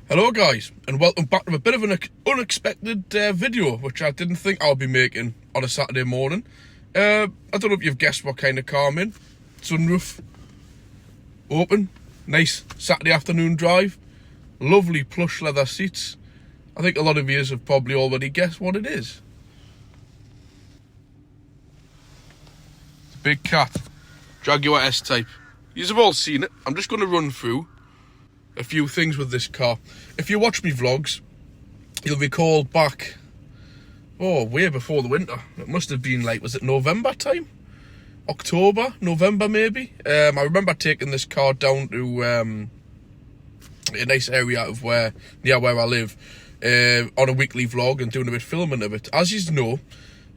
Hello guys, and welcome back to a bit of an unexpected video, which I didn't think I would be making on a Saturday morning. I don't know if you've guessed what kind of car I'm in. Sunroof open, nice Saturday afternoon drive, lovely plush leather seats. I think a lot of you have probably already guessed what it is. It's a big cat, Jaguar S-Type. You've all seen it. I'm just going to run through a few things with this car. If you watch me vlogs, you'll recall back, way before the winter. It must have been like, was it November time? October, November maybe? I remember taking this car down to a nice area of near where I live, on a weekly vlog and doing a bit of filming of it. As you know,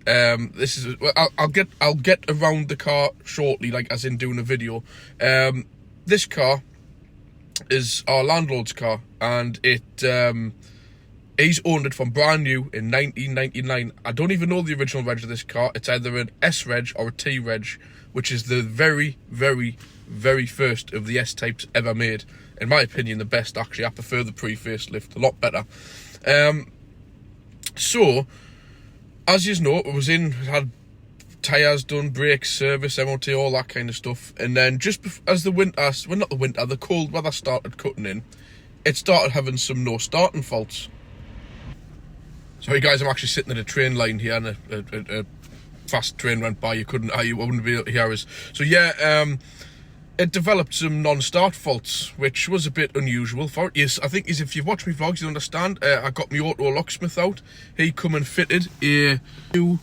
I'll get around the car shortly, like as in doing a video. This car is our landlord's car, and he's owned it from brand new in 1999. I don't even know the original reg of this car. It's either an S reg or a T reg, which is the very, very, very first of the S-types ever made. In my opinion, the best actually. I prefer the pre-facelift a lot better. So, as you know, it had tyres done, brakes, service, MOT, all that kind of stuff. And then just as the cold weather started cutting in, it started having some no-starting faults. Sorry guys, I'm actually sitting at a train line here, and a fast train went by. You wouldn't be able to hear us. So yeah, it developed some non-start faults, which was a bit unusual for it. Yes, I think if you've watched me vlogs, you'll understand. I got my auto locksmith out. He come and fitted a new,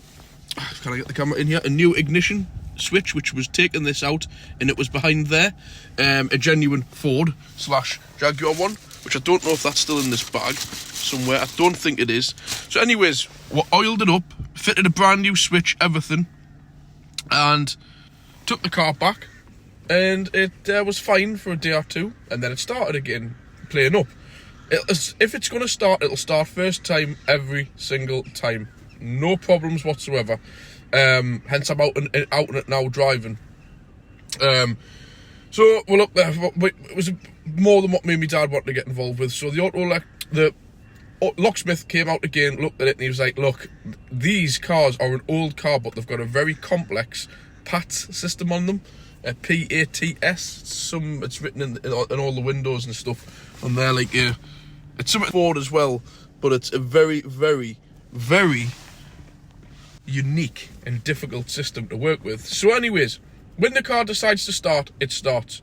can I get the camera in here? A new ignition switch, which was taking this out, and it was behind there. A genuine Ford / Jaguar one, which I don't know if that's still in this bag somewhere. I don't think it is. So anyways, we oiled it up, fitted a brand new switch, everything, and took the car back, and it was fine for a day or two, and then it started again, playing up. If it's going to start, it'll start first time every single time. No problems whatsoever. Hence I'm out in it now driving. So we're up there. It was more than what me and my dad wanted to get involved with. So the locksmith came out again, looked at it, and he was like, look, these cars are an old car, but they've got a very complex PATS system on them. PATS. It's written in all the windows and stuff on there. Like it's something Ford as well, but it's a very, very, very unique and difficult system to work with. So anyways, when the car decides to start, it starts.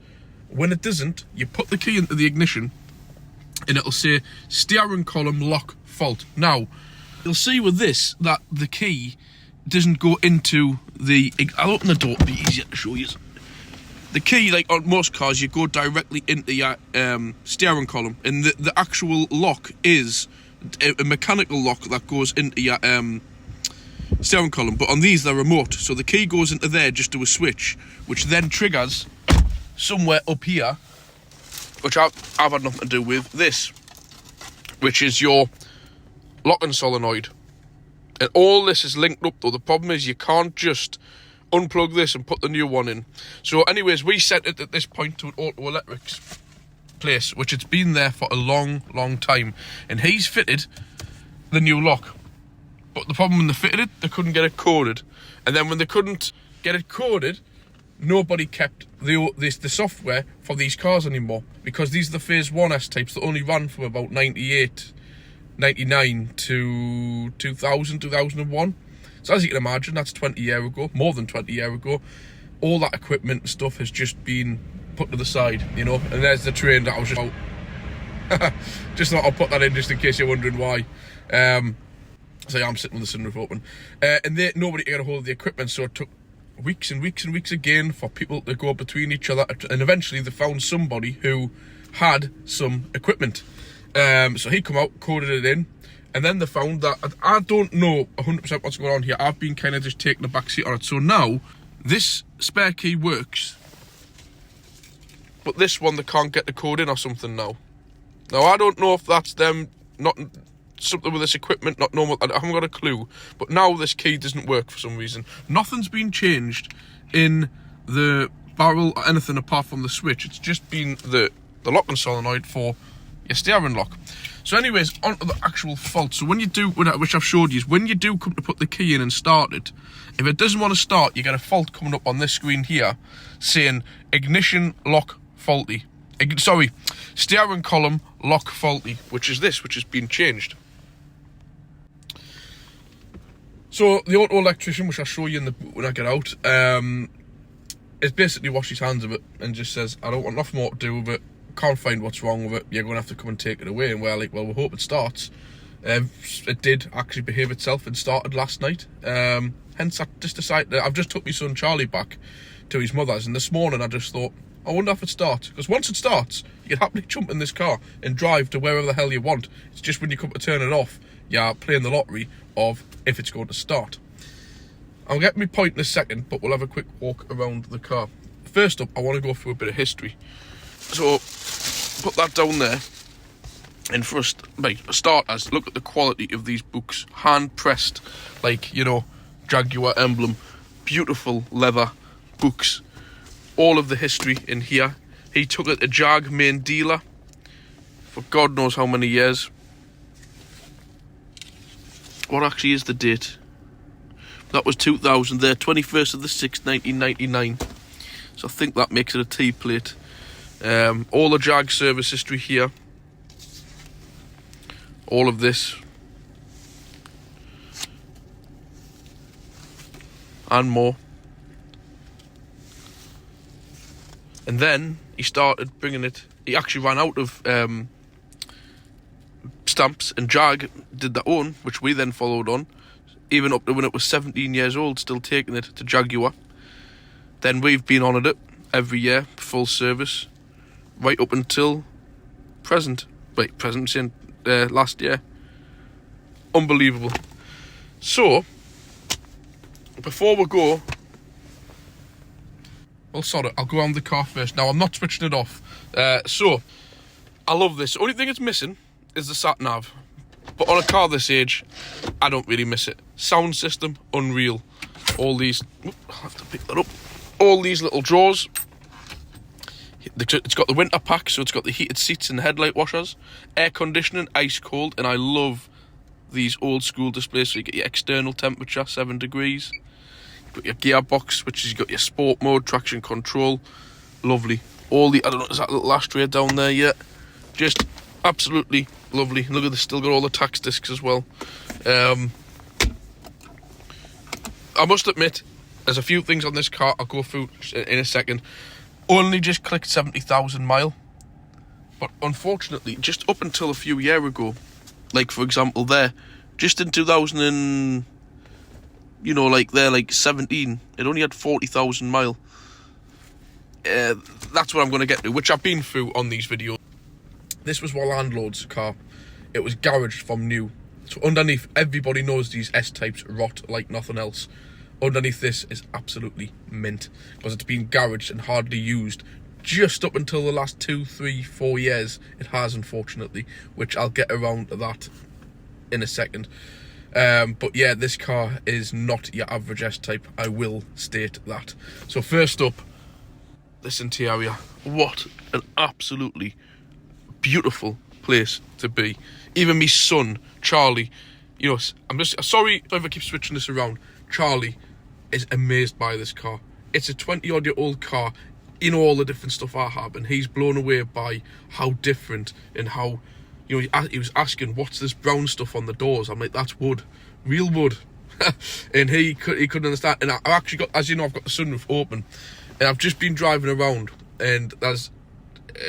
When it doesn't, you put the key into the ignition and it'll say steering column lock fault. Now, you'll see with this that the key doesn't go into the... I'll open the door, it'll be easier to show you. The key, like on most cars, you go directly into your steering column, and the actual lock is a mechanical lock that goes into your steering column, but on these they're remote, so the key goes into there just to a switch, which then triggers somewhere up here, which I've had nothing to do with, this, which is your locking solenoid. And all this is linked up though. The problem is you can't just unplug this and put the new one in. So anyways, we sent it at this point to an auto electrics place, which it's been there for a long time, and he's fitted the new lock. But the problem when they fitted it, they couldn't get it coded. And then when they couldn't get it coded, nobody kept the software for these cars anymore. Because these are the Phase 1 S-types that only ran from about 98, 99 to 2000, 2001. So as you can imagine, that's 20 years ago, more than 20 years ago. All that equipment and stuff has just been put to the side, you know. And there's the train that I was just out. Just thought I'll put that in just in case you're wondering why. So yeah, I'm sitting with the sunroof open, and nobody could get a hold of the equipment, so it took weeks and weeks and weeks again for people to go between each other, and eventually they found somebody who had some equipment. So he come out, coded it in, and then they found that, I don't know 100% what's going on here, I've been kind of just taking a back seat on it. So now, this spare key works, but this one they can't get the code in or something now. Now I don't know if that's them not... something with this equipment, not normal. I haven't got a clue, but now this key doesn't work for some reason. Nothing's been changed in the barrel or anything apart from the switch. It's just been the locking solenoid for your steering lock. So anyways, on to the actual fault. So when you do, which I've showed you, is when you do come to put the key in and start it, if it doesn't want to start, you get a fault coming up on this screen here saying ignition lock faulty. Sorry, steering column lock faulty, which is this, which has been changed. So the auto electrician, which I'll show you when I get out, is basically washed his hands of it and just says, I don't want nothing more to do with it. Can't find what's wrong with it. You're going to have to come and take it away. And we're like, well, we hope it starts. It did actually behave itself and started last night. Hence, I just decided that I've just took my son Charlie back to his mother's, and this morning I just thought, I wonder if it starts. Because once it starts, you can happily jump in this car and drive to wherever the hell you want. It's just when you come to turn it off, you're playing the lottery of if it's going to start. I'll get my point in a second, but we'll have a quick walk around the car. First up, I want to go through a bit of history. So, put that down there. And first, right, starters, look at the quality of these books. Hand-pressed, like, you know, Jaguar emblem. Beautiful leather books. All of the history in here. He took it to Jag main dealer for God knows how many years. What actually is the date? That was 2000 there, 21st of the 6th, 1999. So I think that makes it a T-plate. All the Jag service history here. All of this. And more. And then he started bringing it. He actually ran out of stamps, and Jag did their own, which we then followed on. Even up to when it was 17 years old, still taking it to Jaguar. Then we've been on it every year, full service, right up until present. Wait, present, saying last year. Unbelievable. So, before we go, well, sorry, I'll go on the car first. Now, I'm not switching it off. So, I love this. The only thing it's missing is the sat-nav. But on a car this age, I don't really miss it. Sound system, unreal. All these... I'll have to pick that up. All these little drawers. It's got the winter pack, so it's got the heated seats and the headlight washers. Air conditioning, ice cold. And I love these old school displays. So you get your external temperature, 7 degrees. You've got your gearbox, which is got your sport mode, traction control. Lovely. All the... I don't know, is that little ashtray down there yet? Just absolutely lovely. Look at this, still got all the tax discs as well. I must admit, there's a few things on this car I'll go through in a second. Only just clicked 70,000 mile. But unfortunately, just up until a few years ago, like for example there, just in 2000 and, you know, like there, like 17, it only had 40,000 mile. That's what I'm going to get to, which I've been through on these videos. This was my landlord's car. It was garaged from new. So underneath, everybody knows these S-types rot like nothing else. Underneath this is absolutely mint, because it's been garaged and hardly used. Just up until the last 2, 3, 4 years, it has, unfortunately, which I'll get around to that in a second. But yeah, this car is not your average S-type. I will state that. So first up, this interior. What an absolutely beautiful place to be. Even me son, Charlie, you know, I'm just sorry if I keep switching this around. Charlie is amazed by this car. It's a 20-odd-year-old car, you know, all the different stuff I have, and he's blown away by how different and how, you know, he was asking, what's this brown stuff on the doors? I'm like, that's wood, real wood. And he couldn't understand. And I've actually got, as you know, I've got the sunroof open, and I've just been driving around, and there's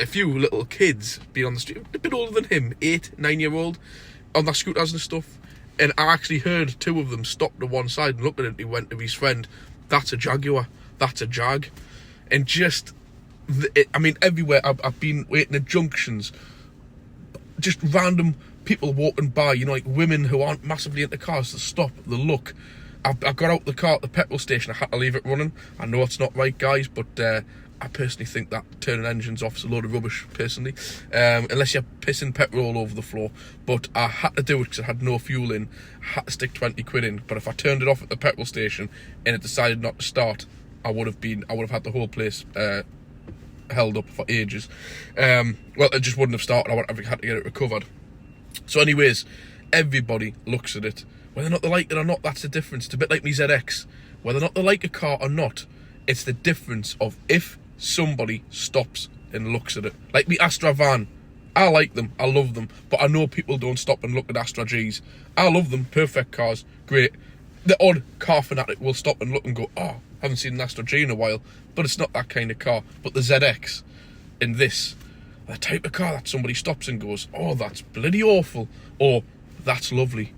a few little kids being on the street, a bit older than him, 8, 9-year-old, on their scooters and stuff. And I actually heard 2 of them stop to one side and look at it. He went to his friend, that's a Jaguar, that's a Jag. And just, I mean, everywhere I've been waiting at junctions, just random people walking by, you know, like women who aren't massively into cars, to stop, they look. I got out the car at the petrol station, I had to leave it running. I know it's not right, guys, but I personally think that turning engines off is a load of rubbish, personally. Unless you're pissing petrol all over the floor. But I had to do it because I had no fuel in. I had to stick 20 quid in. But if I turned it off at the petrol station and it decided not to start, I would have had the whole place held up for ages. Well, it just wouldn't have started. I had to get it recovered. So anyways, everybody looks at it. Whether or not they like it or not, that's the difference. It's a bit like me ZX. Whether or not they like a car or not, it's the difference of if somebody stops and looks at it. Like me Astra van. I like them, I love them, but I know people don't stop and look at Astra Gs. I love them, perfect cars, great. The odd car fanatic will stop and look and go, oh, haven't seen an Astra G in a while, but it's not that kind of car. But the ZX in this, the type of car that somebody stops and goes, oh, that's bloody awful, or that's lovely,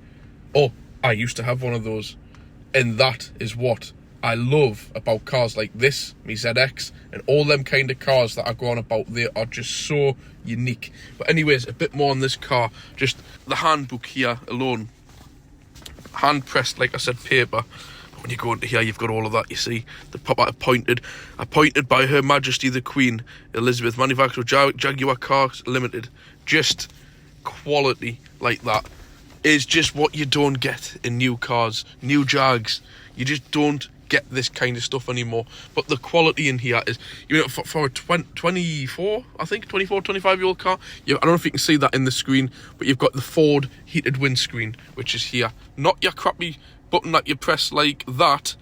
or I used to have one of those. And that is what I love about cars like this, me ZX, and all them kind of cars that I go on about. They are just so unique. But anyways, a bit more on this car. Just the handbook here alone, hand pressed, like I said, paper. When you go into here, you've got all of that. You see the pop appointed by Her Majesty the Queen Elizabeth, manufacturer Jaguar Cars Limited. Just quality like that is just what you don't get in new cars, new Jags. You just don't get this kind of stuff anymore. But the quality in here is, you know, for a 24, I think, 24, 25-year-old car, I don't know if you can see that in the screen, but you've got the Ford heated windscreen, which is here. Not your crappy button that you press like that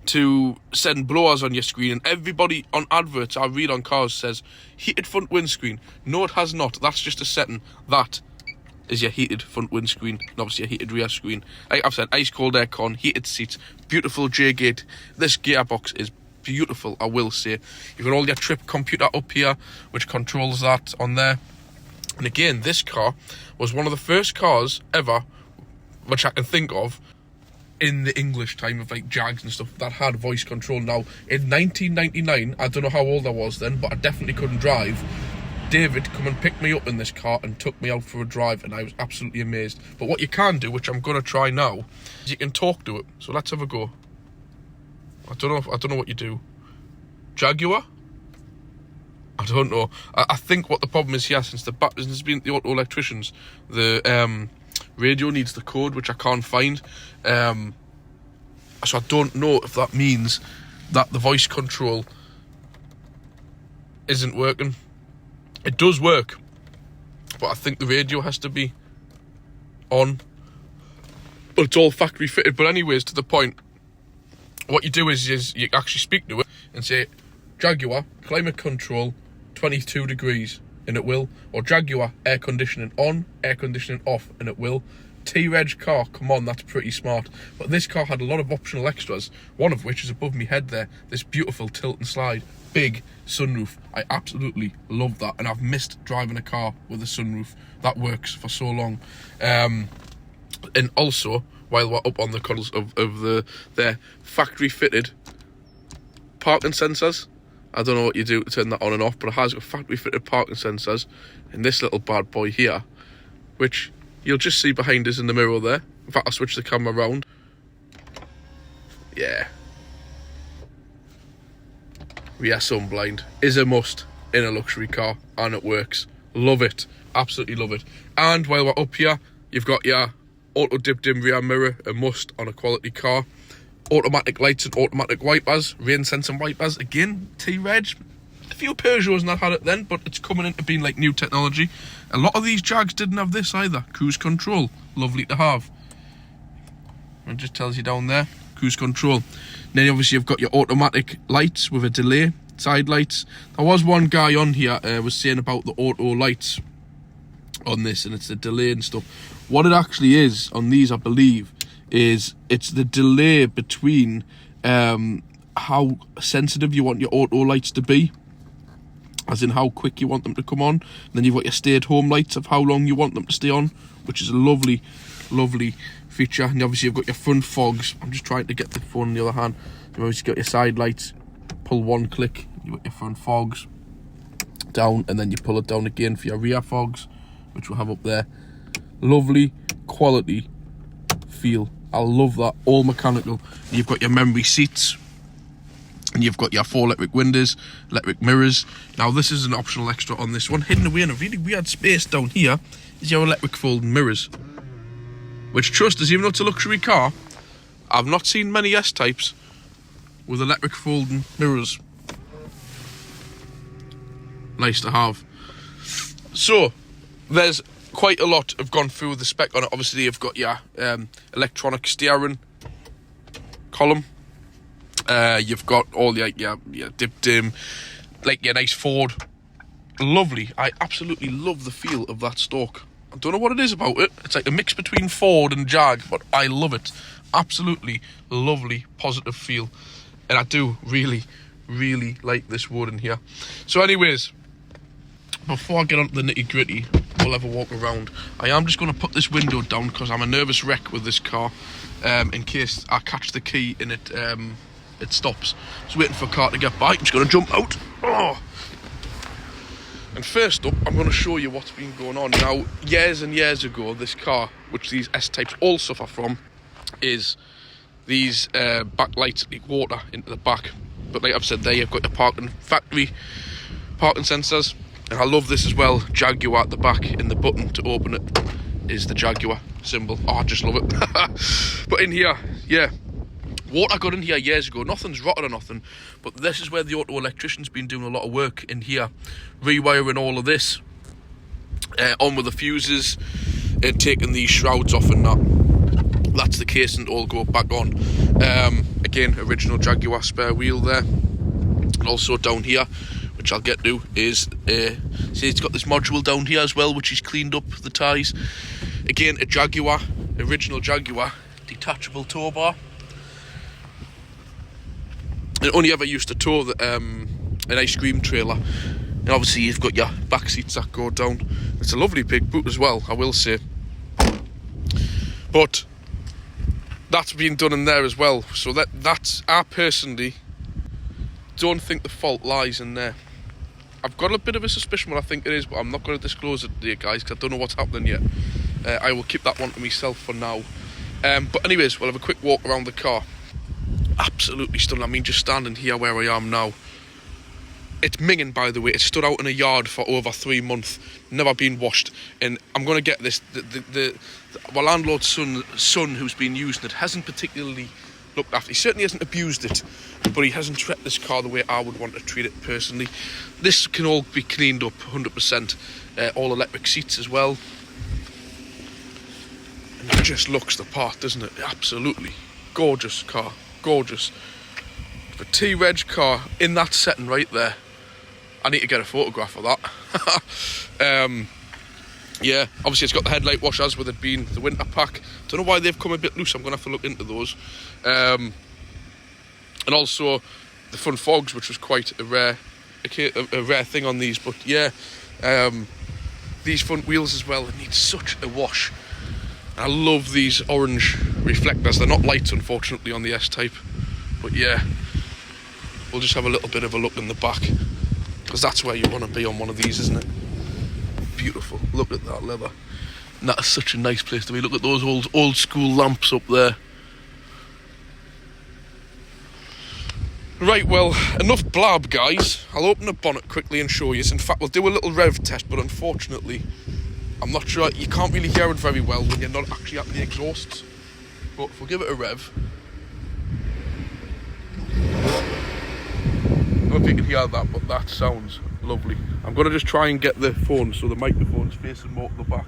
to send blowers on your screen. And everybody on adverts I read on cars says, heated front windscreen. No, it has not. That's just a setting. That is your heated front windscreen, and obviously your heated rear screen. Like I've said, ice cold aircon, heated seats, beautiful J-gate. This gearbox is beautiful, I will say. You've got all your trip computer up here, which controls that on there. And again, this car was one of the first cars ever, which I can think of, in the English time of like Jags and stuff, that had voice control. Now, in 1999, I don't know how old I was then, but I definitely couldn't drive. David come and picked me up in this car and took me out for a drive, and I was absolutely amazed. But what you can do, which I'm going to try now, is you can talk to it. So let's have a go. I don't know what you do. Jaguar? I don't know. I think what the problem is here, since it's been the auto electricians, the radio needs the code, which I can't find. So I don't know if that means that the voice control isn't working. It does work, but I think the radio has to be on. But it's all factory fitted. But anyways, to the point, what you do is you actually speak to it and say, Jaguar, climate control, 22 degrees, and it will. Or Jaguar, air conditioning on, air conditioning off, and it will. T-Reg car, come on, that's pretty smart. But this car had a lot of optional extras, one of which is above me head there, this beautiful tilt and slide, big sunroof. I absolutely love that, and I've missed driving a car with a sunroof. That works for so long. And also, while we're up on the cuddles of their factory fitted parking sensors, I don't know what you do to turn that on and off, but it has got factory fitted parking sensors in this little bad boy here, which you'll just see behind us in the mirror there. In fact, I'll switch the camera around. Yeah. Rear sunblind is a must in a luxury car, and it works. Love it. Absolutely love it. And while we're up here, you've got your auto dip dim rear mirror, a must on a quality car. Automatic lights and automatic wipers, rain sensing wipers. Again, T-Reg. A few Peugeots not had it then, but it's coming into being like new technology. A lot of these Jags didn't have this either. Cruise control, lovely to have. It just tells you down there, cruise control. Then obviously you've got your automatic lights with a delay, side lights. There was one guy on here was saying about the auto lights on this, and it's the delay and stuff. What it actually is on these, I believe, is it's the delay between how sensitive you want your auto lights to be, as in how quick you want them to come on. And then you've got your stay-at-home lights of how long you want them to stay on, which is a lovely, lovely feature. And obviously you've got your front fogs. I'm just trying to get the phone on the other hand. You've obviously got your side lights. Pull one click, you've got your front fogs down, and then you pull it down again for your rear fogs, which we'll have up there. Lovely quality feel. I love that. All mechanical. You've got your memory seats, and you've got your 4 electric windows, electric mirrors. Now this is an optional extra on this one. Hidden away in a really weird space down here is your electric folding mirrors, which, trust us, even though it's a luxury car, I've not seen many S-types with electric folding mirrors. nice to have. So there's quite a lot have gone through the spec on it. Obviously you've got your electronic steering column, you've got all your dip dim, like your nice Ford. Lovely. I absolutely love the feel of that stalk. I don't know what it is about it. It's like a mix between Ford and Jag, but I love it. Absolutely lovely, positive feel. And I do really, really like this wood in here. So anyways, before I get on to the nitty gritty, we'll have a walk around. I am just going to put this window down because I'm a nervous wreck with this car, in case I catch the key and it stops. Just waiting for a car to get by. I'm just going to jump out. Oh. And first up, I'm going to show you what's been going on. Now, years and years ago, this car, which these S-Types all suffer from, is these backlights leak water into the back. But like I've said there, you've got your factory parking sensors. And I love this as well, Jaguar at the back, and the button to open it is the Jaguar symbol. Oh, I just love it. But in here, yeah, water got in here years ago. Nothing's rotted or nothing, but this is where the auto electrician's been doing a lot of work in here, rewiring all of this, on with the fuses, and taking these shrouds off and that. That's the casing to all go back on. Again, original Jaguar spare wheel there. And also down here, which I'll get to, is see it's got this module down here as well, which is cleaned up the ties. Again, a Jaguar, original Jaguar, detachable tow bar. It only ever used to tow an ice cream trailer. And obviously you've got your back seats that go down. It's a lovely big boot as well, I will say. But that's been done in there as well. So that's, I personally don't think the fault lies in there. I've got a bit of a suspicion what I think it is, but I'm not going to disclose it to you guys because I don't know what's happening yet. I will keep that one to myself for now. But anyways, we'll have a quick walk around the car. Absolutely stunning. I mean, just standing here where I am now. It's minging, by the way. It stood out in a yard for over 3 months, never been washed. And I'm going to get this. My landlord's son, who's been using it, hasn't particularly looked after. He certainly hasn't abused it, but he hasn't treated this car the way I would want to treat it personally. This can all be cleaned up 100%. All electric seats as well. And it just looks the part, doesn't it? Absolutely gorgeous car. Gorgeous. The T-Reg car in that setting right there. I need to get a photograph of that. Yeah, obviously it's got the headlight washers with it being the winter pack. Don't know why they've come a bit loose. I'm going to have to look into those. And also the front fogs, which was quite a rare thing on these. But yeah, these front wheels as well, they need such a wash. I love these orange reflectors. They're not lights, unfortunately, on the S-Type. But yeah, we'll just have a little bit of a look in the back, because that's where you want to be on one of these, isn't it? Beautiful. Look at that leather. And that is such a nice place to be. Look at those old school lamps up there. Right, well, enough blab, guys. I'll open the bonnet quickly and show you. In fact, we'll do a little rev test, but unfortunately, I'm not sure, you can't really hear it very well when you're not actually at the exhausts. But if we'll give it a rev. I don't know if you can hear that, but that sounds lovely. I'm going to just try and get the phone so the microphone's facing more to the back.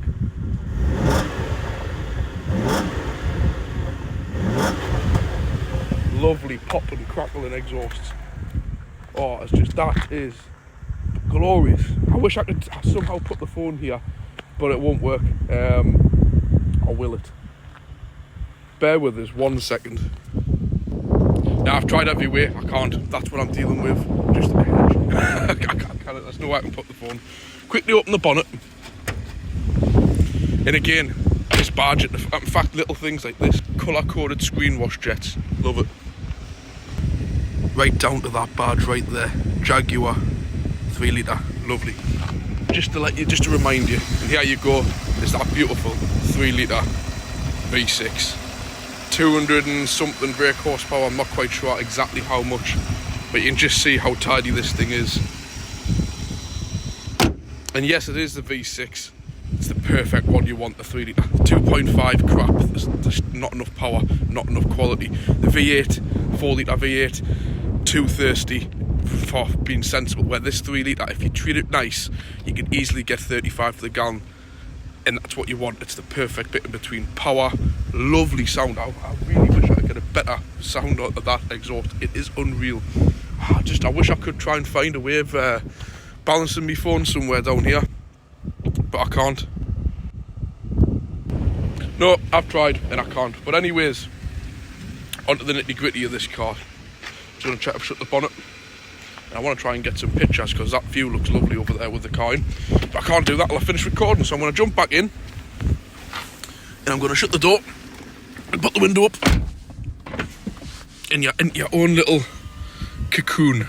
Lovely pop and crackling exhausts. Oh, it's just, that is glorious. I wish I could somehow put the phone here, but it won't work. Or will it? Bear with us 1 second. Now, I've tried every way, I can't. That's what I'm dealing with. Just I can't. There's no way I can put the phone. Quickly open the bonnet. And again, this badge, in fact, little things like this, colour-coded screen wash jets. Love it. Right down to that badge right there. Jaguar 3 litre. Lovely. Just to remind you, and here you go, there's that beautiful 3 litre V6. 200 and something brake horsepower. I'm not quite sure exactly how much, but you can just see how tidy this thing is. And yes, it is the V6. It's the perfect one you want, the 3 litre. 2.5 crap, there's not enough power, not enough quality. The V8, 4 litre V8, too thirsty. for being sensible, where this 3 litre, if you treat it nice, you can easily get 35 to the gallon, and that's what you want. It's the perfect bit in between. Power, lovely sound. I really wish I could get a better sound out of that exhaust. It is unreal. I wish I could try and find a way of balancing my phone somewhere down here, but I can't. No, I've tried and I can't. But anyways, onto the nitty gritty of this car. Just going to try to shut the bonnet. And I want to try and get some pictures because that view looks lovely over there with the car in. But I can't do that till I finish recording. So I'm going to jump back in. And I'm going to shut the door and put the window up. And you're in your own little cocoon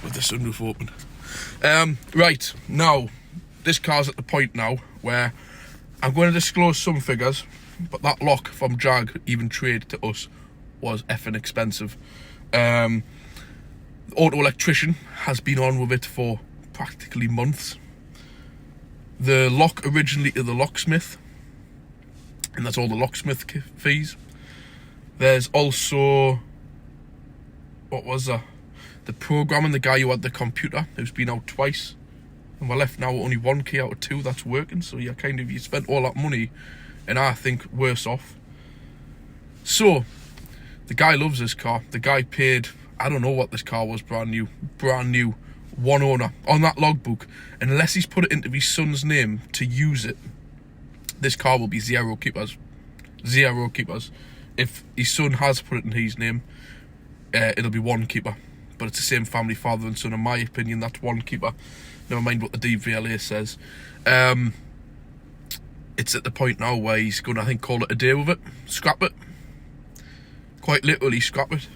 with the sunroof open. Right, now, this car's at the point now where I'm going to disclose some figures, but that lock from Jag, even trade to us, was effing expensive. The auto electrician has been on with it for practically months. The lock originally to the locksmith, and that's all the locksmith fees. There's also, what was that? The programming, the guy who had the computer, who's been out twice. And we're left now with only 1 key out of 2 that's working. So you spent all that money, and I think worse off. So, the guy loves this car. The guy paid, I don't know what this car was, brand new, one owner. On that logbook, unless he's put it into his son's name to use it, this car will be 0 keepers. 0 keepers. If his son has put it in his name, it'll be 1 keeper. But it's the same family, father and son. In my opinion, that's 1 keeper. Never mind what the DVLA says. It's at the point now where he's going to, I think, call it a day with it. Scrap it. Quite literally scrap it.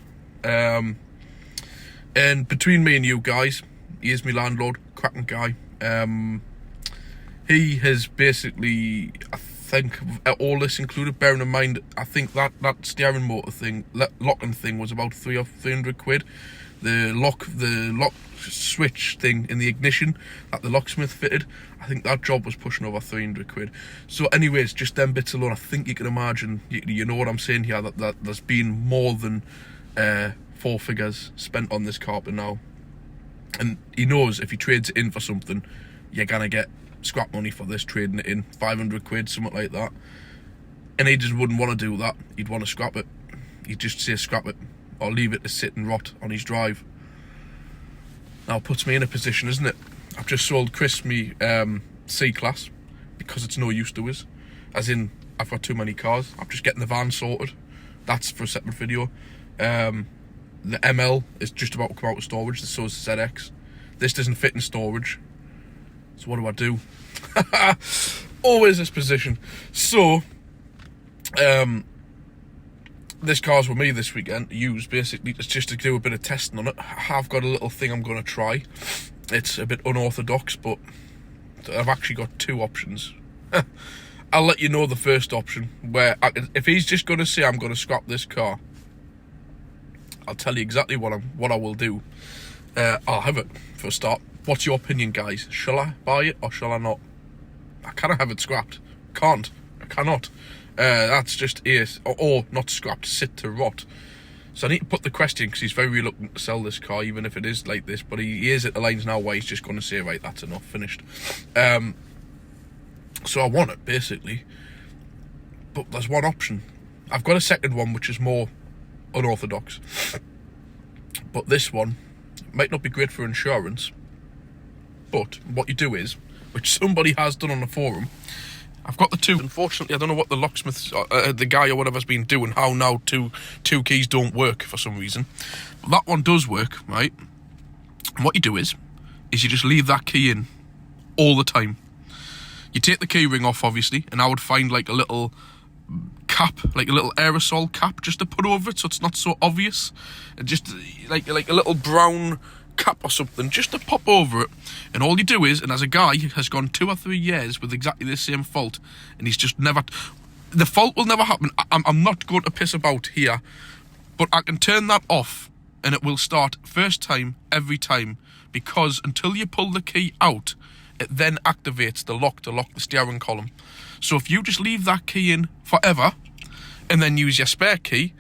And between me and you guys, he is my landlord, cracking guy. He has basically, I think, all this included, bearing in mind, I think that steering motor thing, locking thing was about 300 quid. The lock switch thing in the ignition that the locksmith fitted, I think that job was pushing over 300 quid. So anyways, just them bits alone, I think you can imagine, you know what I'm saying here, that there's been more than 4 figures spent on this carpet now. And he knows if he trades it in for something, you're gonna get scrap money for this, trading it in 500 quid, something like that. And he just wouldn't want to do that. He'd want to scrap it. He'd just say scrap it, or leave it to sit and rot on his drive. Now it puts me in a position, isn't it? I've just sold Chris me C-Class because it's no use to us. As in, I've got too many cars. I'm just getting the van sorted. That's for a separate video. The ML is just about to come out of storage. So is the ZX. This doesn't fit in storage. So what do? Always this position. So, this car's with me this weekend to use, basically, it's just to do a bit of testing on it. I have got a little thing I'm going to try. It's a bit unorthodox, but I've actually got 2 options. I'll let you know the first option, where if he's just going to say I'm going to scrap this car, I'll tell you exactly what I will do. I'll have it for a start. What's your opinion, guys? Shall I buy it or shall I not? I cannot have it scrapped. Can't. I cannot. That's just is or not scrapped, sit to rot. So I need to put the question, because he's very reluctant to sell this car, even if it is like this. But he is at the lines now where he's just going to say, right, that's enough, finished. So I want it, basically. But there's one option. I've got a second one, which is more unorthodox. But this one might not be great for insurance. But what you do is, which somebody has done on the forum, I've got the 2. Unfortunately, I don't know what the locksmith, the guy or whatever's been doing, how now two keys don't work for some reason. But that one does work, right? And what you do is you just leave that key in all the time. You take the key ring off, obviously, and I would find like a little cap, like a little aerosol cap, just to put over it so it's not so obvious. And just like a little brown cap or something, just to pop over it. And all you do is, and as a guy who has gone 2 or 3 years with exactly the same fault, and he's just never, the fault will never happen. I'm not going to piss about here, but I can turn that off and it will start first time every time, because until you pull the key out, it then activates the lock to lock the steering column. So if you just leave that key in forever and then use your spare key,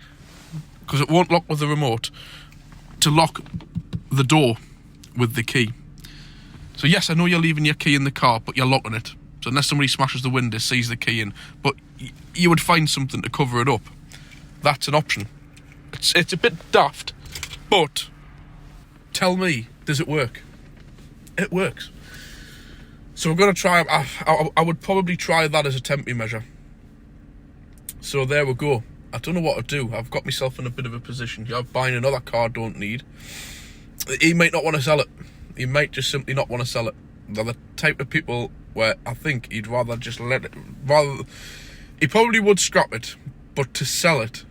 because it won't lock with the remote, to lock the door with the key. So yes, I know you're leaving your key in the car, but you're locking it. So unless somebody smashes the window, sees the key in, but you would find something to cover it up. That's an option. It's a bit daft, but tell me, does it work? It works. So we're going to try, I would probably try that as a temporary measure. So there we go. I don't know what to do. I've got myself in a bit of a position. I'm buying another car I don't need. He might not want to sell it. He might just simply not want to sell it. They're the type of people where I think he'd rather just let it, he probably would scrap it, but to sell it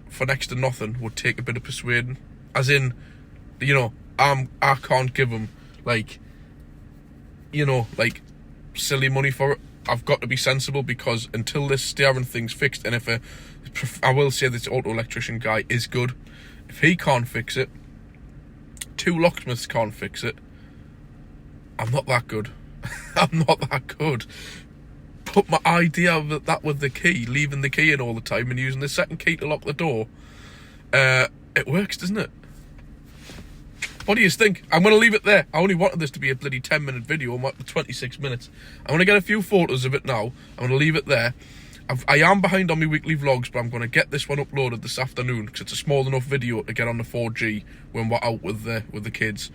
for next to nothing would take a bit of persuading. As in, you know, I can't give him, like, you know, like, silly money for it. I've got to be sensible, because until this steering thing's fixed, and I will say this auto electrician guy is good. If he can't fix it, 2 locksmiths can't fix it, I'm not that good. I'm not that good. But my idea of that with the key, leaving the key in all the time and using the second key to lock the door, it works, doesn't it? What do you think? I'm going to leave it there. I only wanted this to be a bloody 10-minute video. I'm at 26 minutes. I'm going to get a few photos of it now. I'm going to leave it there. I am behind on my weekly vlogs, but I'm going to get this one uploaded this afternoon, because it's a small enough video to get on the 4G when we're out with the kids.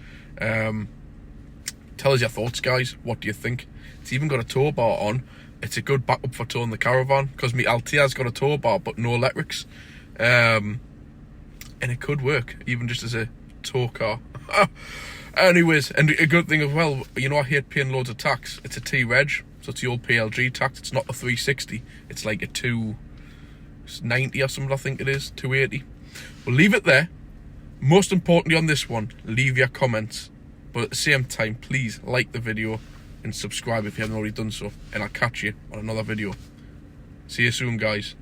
Tell us your thoughts, guys. What do you think? It's even got a tow bar on. It's a good backup for towing the caravan, because my Altia's got a tow bar but no electrics. And it could work, even just as a tow car. Anyways, and a good thing as well, you know, I hate paying loads of tax. It's a T-Reg, so it's the old PLG tax. It's not a 360. It's like a 290 or something, I think it is. 280. We'll leave it there. Most importantly on this one, leave your comments. But at the same time, please like the video and subscribe if you haven't already done so. And I'll catch you on another video. See you soon, guys.